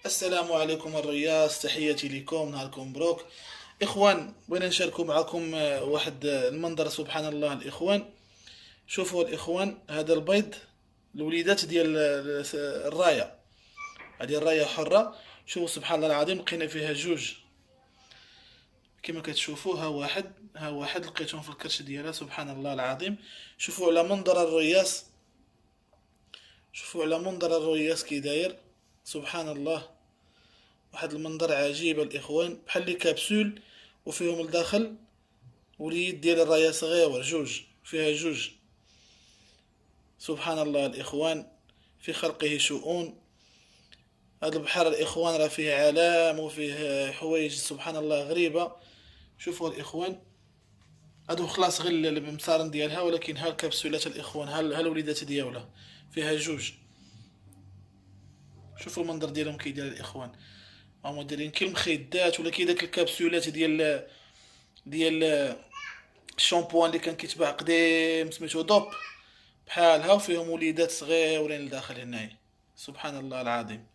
السلام عليكم الرياس، تحياتي لكم، نهاركم مبروك. اخوان، بغينا نشاركوا معكم واحد المنظر سبحان الله. الاخوان، شوفوا الاخوان، هذا البيض، الوليدات ديال الرايه، هذه الرايه حره. شوفوا سبحان الله العظيم، لقينا فيها جوج كما كتشوفوا. ها واحد لقيتهم في الكرش ديالها، سبحان الله العظيم. شوفوا على منظر الرياس، شوفوا على منظر الرياس كي داير، سبحان الله. واحد المنظر عجيب الاخوان، بحال لي كابسول، وفيهم الداخل وليد ديال الرايا صغيور، جوج فيها جوج. سبحان الله الاخوان، في خلقه شؤون. هذا البحر الاخوان راه فيه عالم وفيه حوايج سبحان الله غريبة. شوفوا الاخوان، هادو خلاص غير المصارن ديالها، ولكن ها الكبسولات الاخوان، ها الوليدات ديالها فيها جوج. شوفوا المنظر ديالهم كي داير الاخوان. هما دايرين كي المخيدات ولا كي داك الكبسولات ديال الشامبوان اللي كان كيتباع قديم سميتو دوب، بحالها، وفيهم وليدات صغيورين لداخل هنايا. سبحان الله العظيم.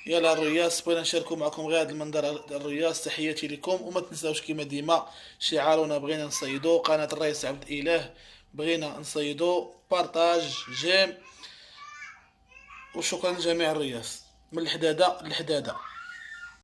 يلا الرياس، بغينا نشاركو معكم غير هذا المنظر. الرياس، تحياتي لكم، وما تنساوش كيما ديما شعارنا، بغينا نصيدو قناة الرئيس عبد الاله، بغينا نصيدو بارطاج جيم. وشكرا لجميع الرياس من الحدادة للحدادة.